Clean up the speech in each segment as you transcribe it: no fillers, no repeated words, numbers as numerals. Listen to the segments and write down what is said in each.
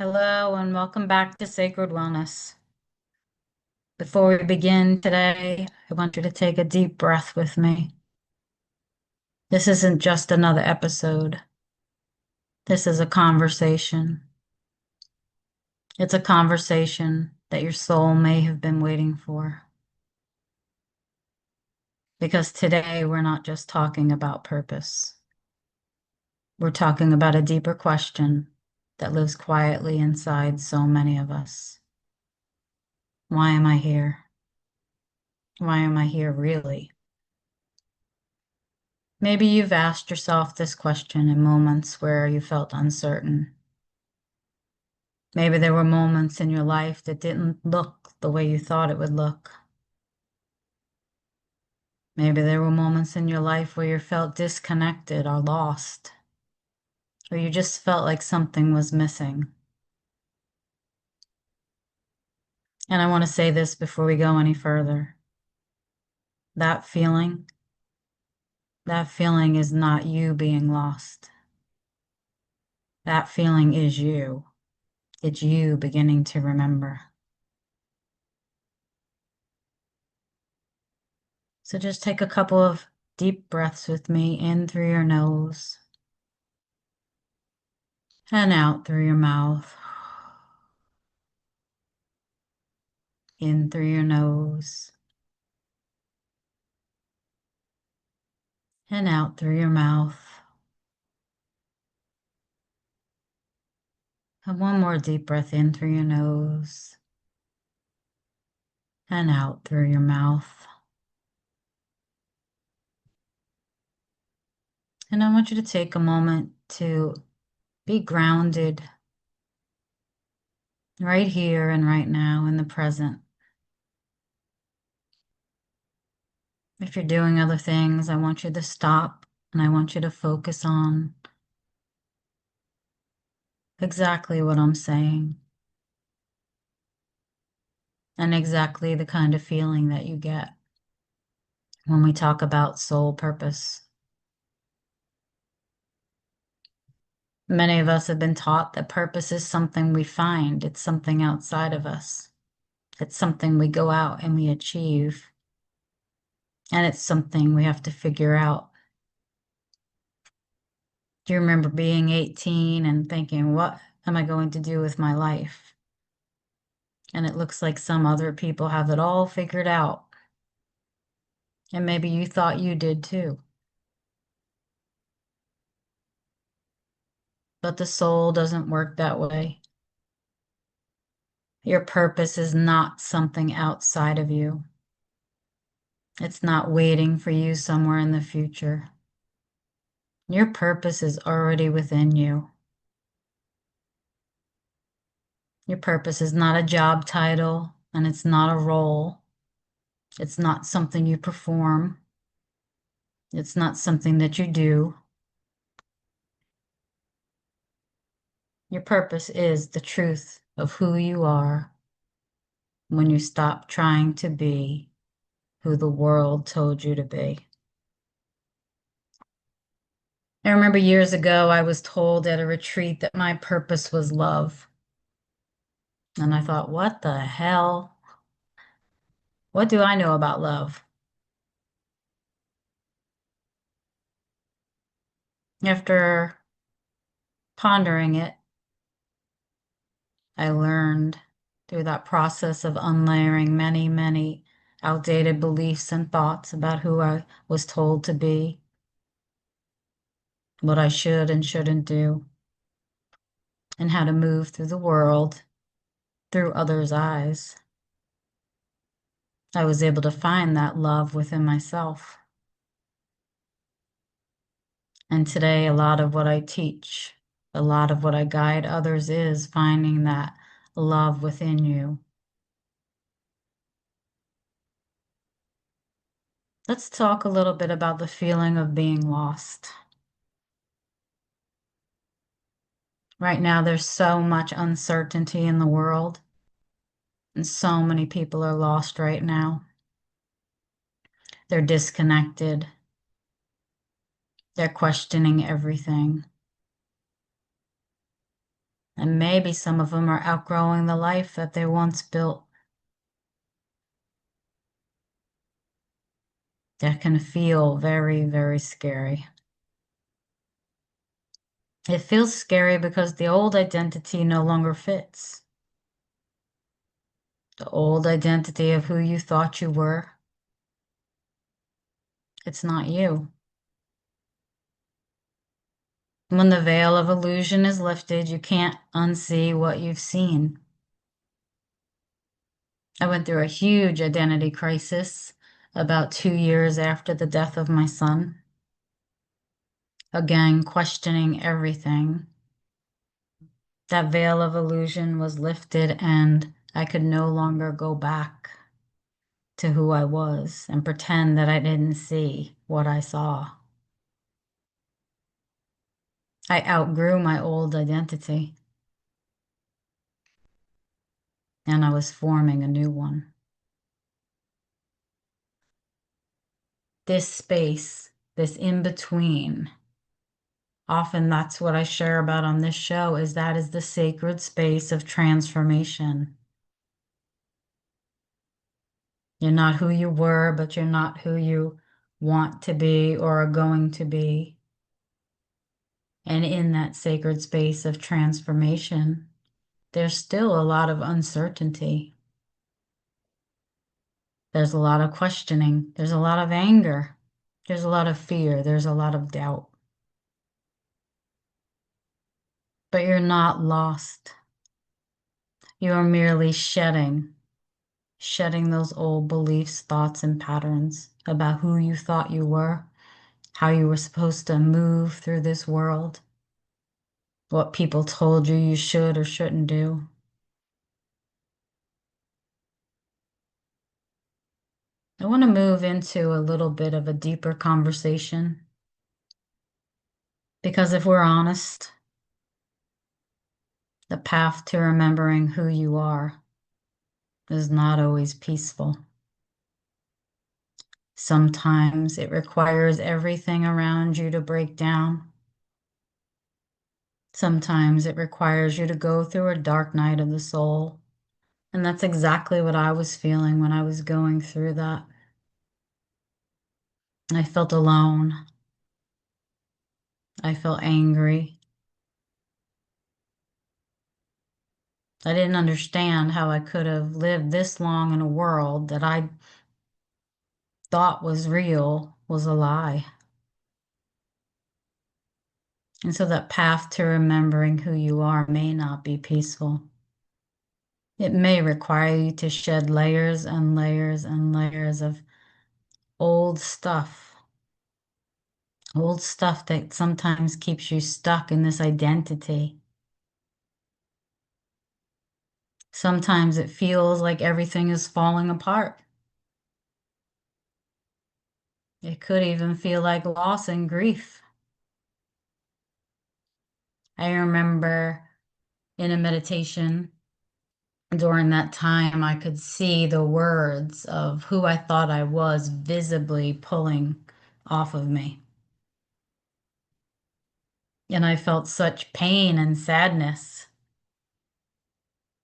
Hello and welcome back to Sacred Wellness. Before we begin today, I want you to take a deep breath with me. This isn't just another episode. This is a conversation. It's a conversation that your soul may have been waiting for. Because today we're not just talking about purpose. We're talking about a deeper question that lives quietly inside so many of us. Why am I here? Why am I here really? Maybe you've asked yourself this question in moments where you felt uncertain. Maybe there were moments in your life that didn't look the way you thought it would look. Maybe there were moments in your life where you felt disconnected or lost, or you just felt like something was missing. And I want to say this before we go any further. That feeling, that feeling is not you being lost. That feeling is you. It's you beginning to remember. So just take a couple of deep breaths with me in through your nose and out through your mouth. In through your nose and out through your mouth. And one more deep breath in through your nose and out through your mouth. And I want you to take a moment to be grounded right here and right now in the present. If you're doing other things, I want you to stop and I want you to focus on exactly what I'm saying and exactly the kind of feeling that you get when we talk about soul purpose. Many of us have been taught that purpose is something we find, it's something outside of us. It's something we go out and we achieve, and it's something we have to figure out. Do you remember being 18 and thinking, what am I going to do with my life? And it looks like some other people have it all figured out. And maybe you thought you did too. But the soul doesn't work that way. Your purpose is not something outside of you. It's not waiting for you somewhere in the future. Your purpose is already within you. Your purpose is not a job title and it's not a role. It's not something you perform. It's not something that you do. Your purpose is the truth of who you are when you stop trying to be who the world told you to be. I remember years ago, I was told at a retreat that my purpose was love. And I thought, what the hell? What do I know about love? After pondering it, I learned through that process of unlayering many, many outdated beliefs and thoughts about who I was told to be, what I should and shouldn't do, and how to move through the world through others' eyes. I was able to find that love within myself. And today, a lot of what I teach, a lot of what I guide others is finding that love within you. Let's talk a little bit about the feeling of being lost. Right now, there's so much uncertainty in the world, and so many people are lost right now. They're disconnected. They're questioning everything. And maybe some of them are outgrowing the life that they once built. That can feel very, very scary. It feels scary because the old identity no longer fits. The old identity of who you thought you were, it's not you. When the veil of illusion is lifted, you can't unsee what you've seen. I went through a huge identity crisis about 2 years after the death of my son. Again, questioning everything. That veil of illusion was lifted, and I could no longer go back to who I was and pretend that I didn't see what I saw. I outgrew my old identity, and I was forming a new one. This space, this in between, often that's what I share about on this show, is that is the sacred space of transformation. You're not who you were, but you're not who you want to be or are going to be. And in that sacred space of transformation, there's still a lot of uncertainty. There's a lot of questioning. There's a lot of anger. There's a lot of fear. There's a lot of doubt. But you're not lost. You are merely shedding those old beliefs, thoughts, and patterns about who you thought you were, how you were supposed to move through this world, what people told you you should or shouldn't do. I want to move into a little bit of a deeper conversation because if we're honest, the path to remembering who you are is not always peaceful. Sometimes it requires everything around you to break down. Sometimes it requires you to go through a dark night of the soul. And that's exactly what I was feeling when I was going through that. I felt alone. I felt angry. I didn't understand how I could have lived this long in a world that I thought was real was a lie. And so that path to remembering who you are may not be peaceful. It may require you to shed layers and layers and layers of old stuff, old stuff that sometimes keeps you stuck in this identity. Sometimes it feels like everything is falling apart. It could even feel like loss and grief. I remember in a meditation during that time, I could see the words of who I thought I was visibly pulling off of me. And I felt such pain and sadness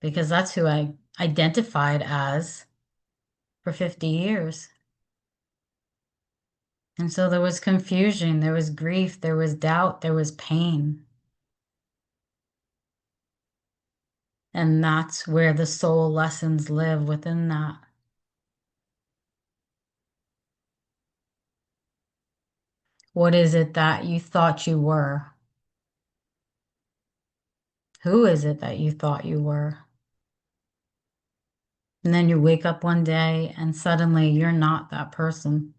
because that's who I identified as for 50 years. And so there was confusion, there was grief, there was doubt, there was pain. And that's where the soul lessons live within that. What is it that you thought you were? Who is it that you thought you were? And then you wake up one day and suddenly you're not that person.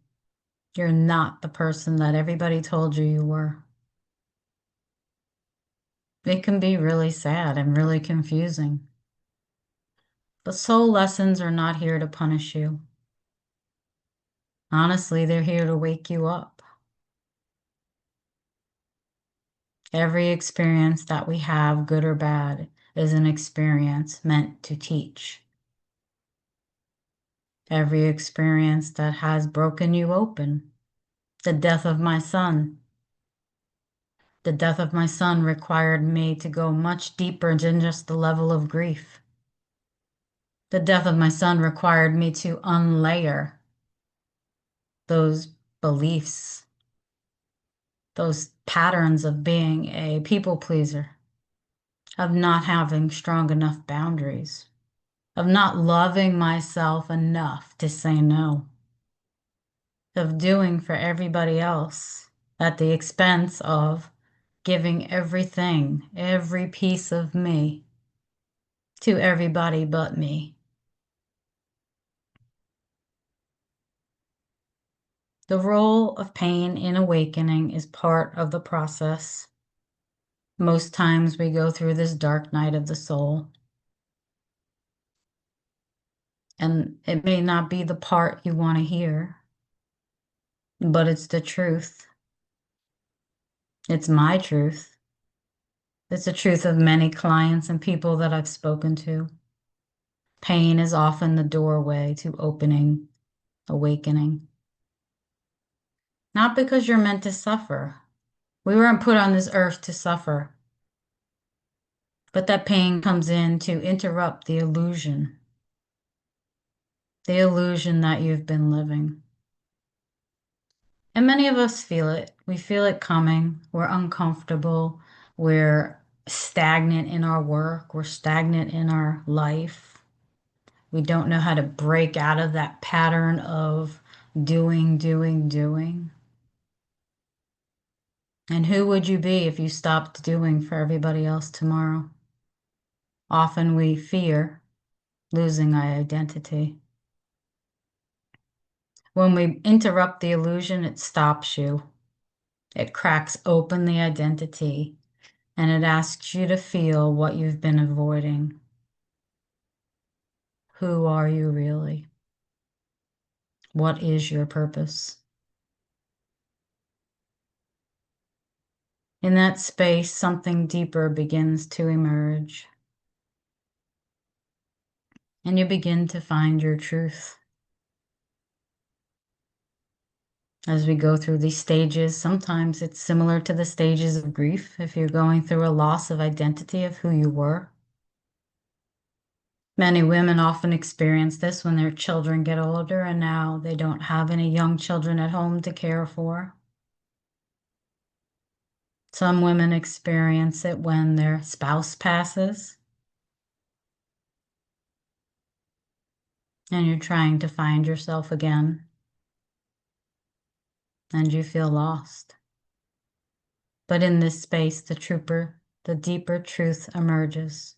You're not the person that everybody told you you were. It can be really sad and really confusing. But soul lessons are not here to punish you. Honestly, they're here to wake you up. Every experience that we have, good or bad, is an experience meant to teach. Every experience that has broken you open. The death of my son, The death of my son required me to go much deeper than just the level of grief. The death of my son required me to unlayer those beliefs, those patterns of being a people pleaser, of not having strong enough boundaries, of not loving myself enough to say no, of doing for everybody else at the expense of giving everything, every piece of me to everybody but me. The role of pain in awakening is part of the process. Most times we go through this dark night of the soul, and it may not be the part you want to hear, but it's the truth. It's my truth. It's the truth of many clients and people that I've spoken to. Pain is often the doorway to opening, awakening. Not because you're meant to suffer. We weren't put on this earth to suffer. But that pain comes in to interrupt the illusion that you've been living. And many of us feel it. We feel it coming. We're uncomfortable. We're stagnant in our work. We're stagnant in our life. We don't know how to break out of that pattern of doing, doing, doing. And who would you be if you stopped doing for everybody else tomorrow? Often we fear losing our identity. When we interrupt the illusion, it stops you. It cracks open the identity and it asks you to feel what you've been avoiding. Who are you really? What is your purpose? In that space, something deeper begins to emerge, and you begin to find your truth. As we go through these stages, sometimes it's similar to the stages of grief if you're going through a loss of identity of who you were. Many women often experience this when their children get older and now they don't have any young children at home to care for. Some women experience it when their spouse passes and you're trying to find yourself again and you feel lost. But in this space, the deeper truth emerges.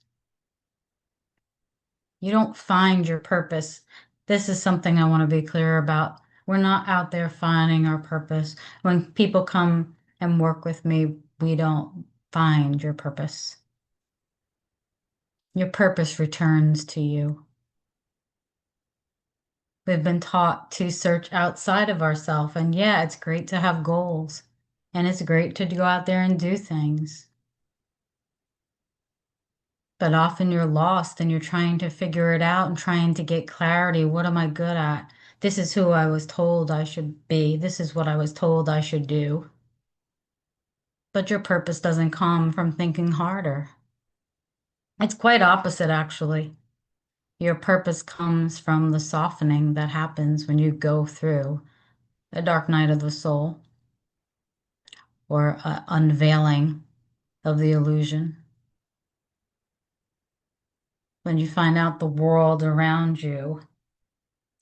You don't find your purpose. This is something I want to be clear about. We're not out there finding our purpose. When people come and work with me, we don't find your purpose. Your purpose returns to you. We've been taught to search outside of ourselves, and yeah, it's great to have goals, and it's great to go out there and do things. But often you're lost and you're trying to figure it out and trying to get clarity. What am I good at? This is who I was told I should be. This is what I was told I should do. But your purpose doesn't come from thinking harder. It's quite opposite, actually. Your purpose comes from the softening that happens when you go through a dark night of the soul or unveiling of the illusion. When you find out the world around you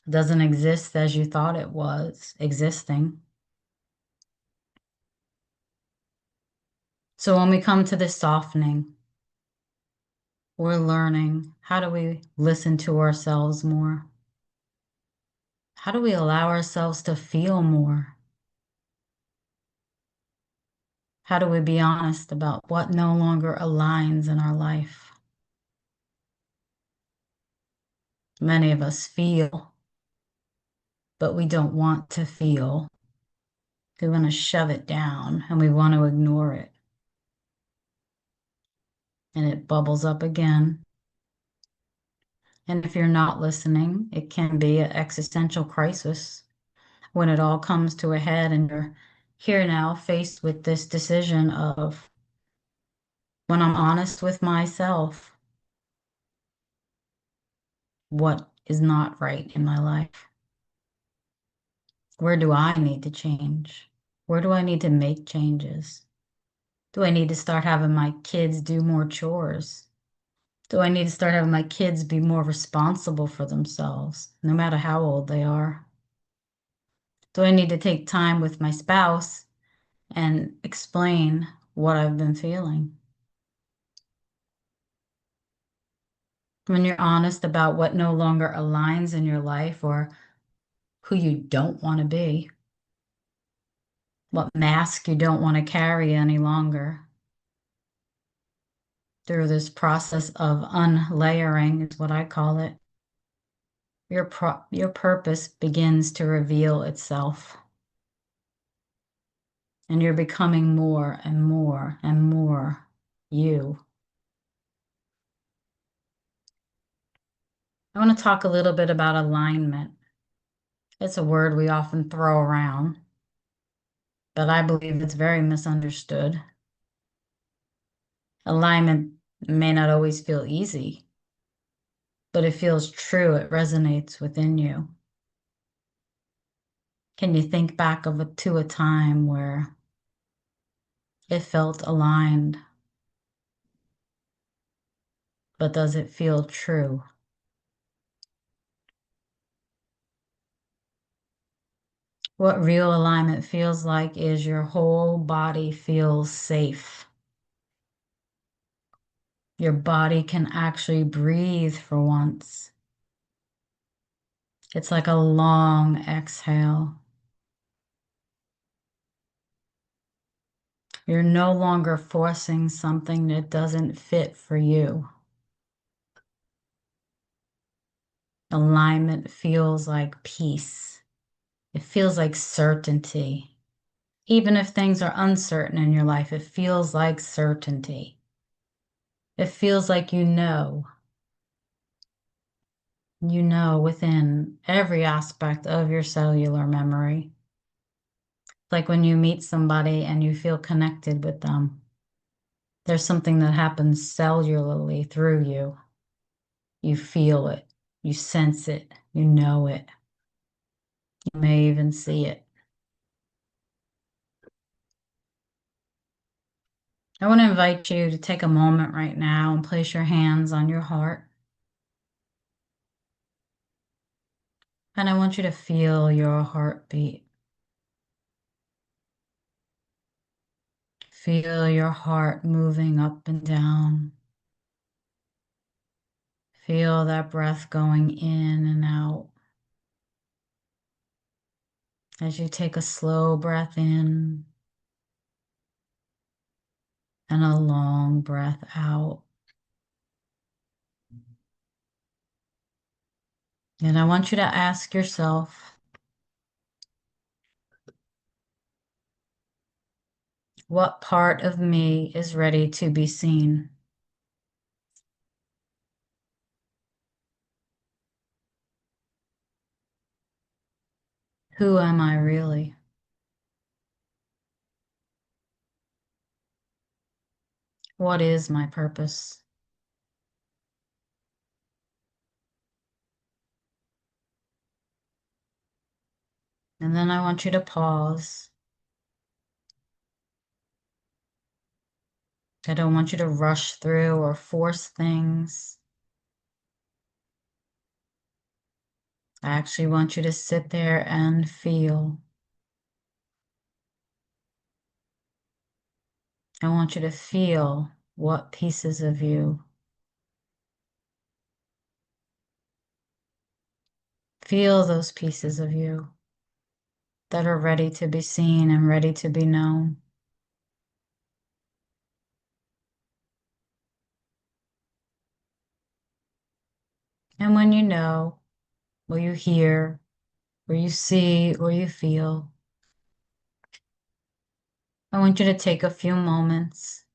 doesn't exist as you thought it was existing. So when we come to this softening, we're learning, how do we listen to ourselves more? How do we allow ourselves to feel more? How do we be honest about what no longer aligns in our life? Many of us feel, but we don't want to feel. We want to shove it down and we want to ignore it. And it bubbles up again. And if you're not listening, it can be an existential crisis when it all comes to a head and you're here now, faced with this decision of when I'm honest with myself, what is not right in my life? Where do I need to change? Where do I need to make changes? Do I need to start having my kids do more chores? Do I need to start having my kids be more responsible for themselves, no matter how old they are? Do I need to take time with my spouse and explain what I've been feeling? When you're honest about what no longer aligns in your life or who you don't want to be, what mask you don't want to carry any longer, through this process of unlayering is what I call it, your purpose begins to reveal itself, and you're becoming more and more and more you. I want to talk a little bit about alignment. It's a word we often throw around, but I believe it's very misunderstood. Alignment may not always feel easy, but it feels true. It resonates within you. Can you think back to a time where it felt aligned, but does it feel true? What real alignment feels like is your whole body feels safe. Your body can actually breathe for once. It's like a long exhale. You're no longer forcing something that doesn't fit for you. Alignment feels like peace. It feels like certainty. Even if things are uncertain in your life, it feels like certainty. It feels like you know within every aspect of your cellular memory. Like when you meet somebody and you feel connected with them, there's something that happens cellularly through you. You feel it, you sense it, you know it, you may even see it. I want to invite you to take a moment right now and place your hands on your heart. And I want you to feel your heartbeat. Feel your heart moving up and down. Feel that breath going in and out. As you take a slow breath in and a long breath out. And I want you to ask yourself, what part of me is ready to be seen? Who am I really? What is my purpose? And then I want you to pause. I don't want you to rush through or force things. I actually want you to sit there and feel. I want you to feel what pieces of you. Feel those pieces of you that are ready to be seen and ready to be known. And when you know, or you hear, or you see, or you feel, I want you to take a few moments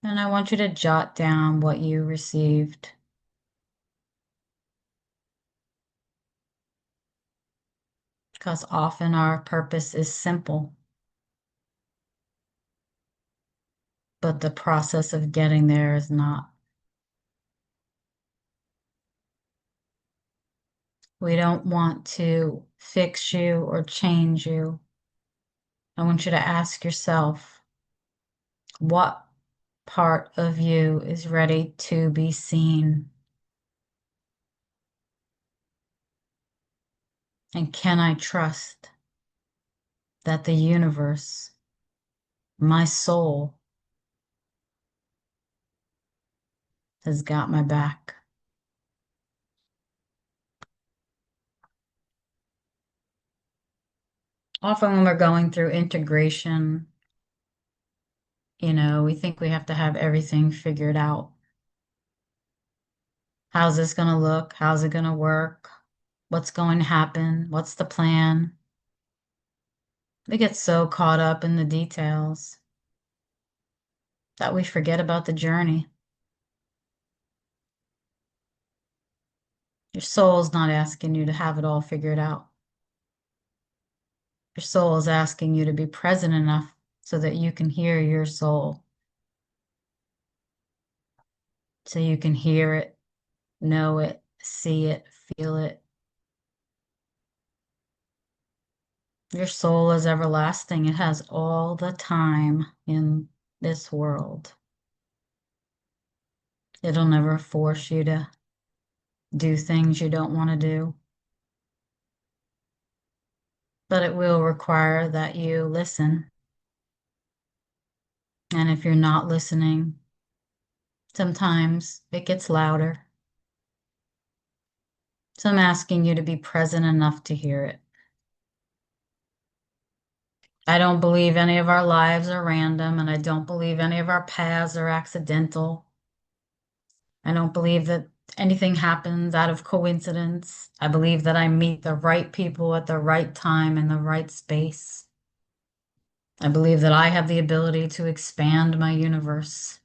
and I want you to jot down what you received. because often our purpose is simple, but the process of getting there is not. We don't want to fix you or change you. I want you to ask yourself, what part of you is ready to be seen? And can I trust that the universe, my soul, has got my back? Often when we're going through integration, we think we have to have everything figured out. How's this going to look? How's it going to work? What's going to happen? What's the plan? We get so caught up in the details that we forget about the journey. Your soul's not asking you to have it all figured out. Your soul is asking you to be present enough so that you can hear your soul, so you can hear it, know it, see it, feel it. Your soul is everlasting. It has all the time in this world. It'll never force you to do things you don't want to do, but it will require that you listen. And if you're not listening, sometimes it gets louder. So I'm asking you to be present enough to hear it. I don't believe any of our lives are random, and I don't believe any of our paths are accidental. I don't believe that anything happens out of coincidence. I believe that I meet the right people at the right time in the right space. I believe that I have the ability to expand my universe.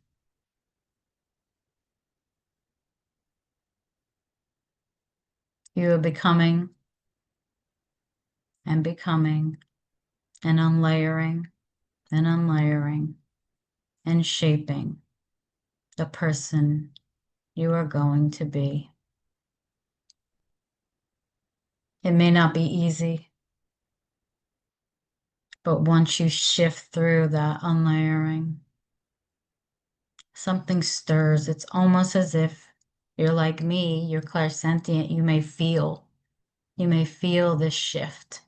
You are becoming and becoming and unlayering and unlayering and shaping the person you are going to be. It may not be easy, but once you shift through that unlayering, something stirs. It's almost as if you're like me, you're clairsentient. You may feel this shift.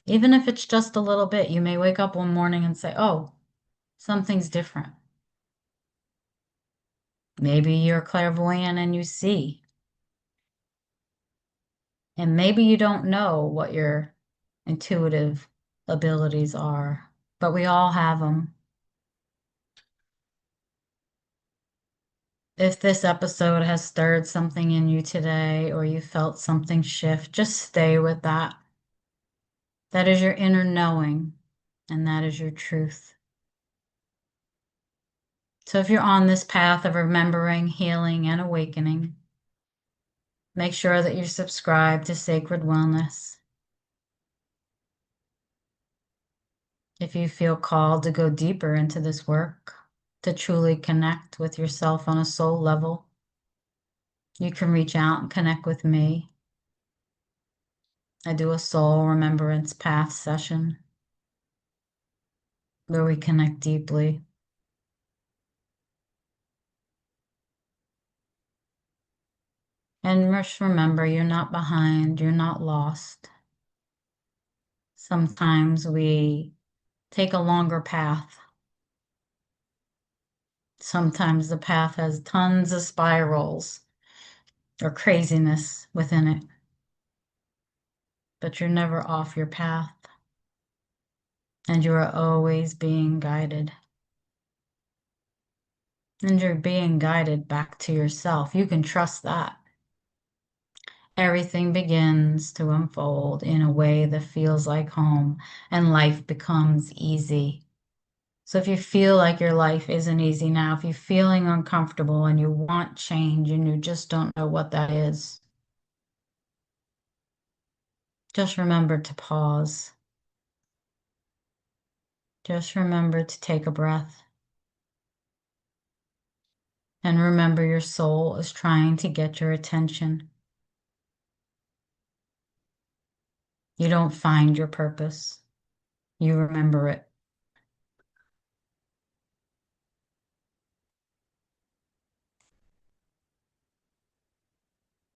Even if it's just a little bit, you may wake up one morning and say, oh, something's different. Maybe you're clairvoyant and you see. And maybe you don't know what your intuitive abilities are, but we all have them. If this episode has stirred something in you today or you felt something shift, just stay with that. That is your inner knowing, and that is your truth. So if you're on this path of remembering, healing, and awakening, make sure that you're subscribed to Sacred Wellness. If you feel called to go deeper into this work, to truly connect with yourself on a soul level, you can reach out and connect with me. I do a soul remembrance path session where we connect deeply. And just remember, you're not behind, you're not lost. Sometimes we take a longer path. Sometimes the path has tons of spirals or craziness within it, but you're never off your path, and you are always being guided. And you're being guided back to yourself. You can trust that. Everything begins to unfold in a way that feels like home, and life becomes easy. So if you feel like your life isn't easy now, if you're feeling uncomfortable and you want change and you just don't know what that is, Just remember to pause. Just remember to take a breath. And remember your soul is trying to get your attention. You don't find your purpose. You remember it.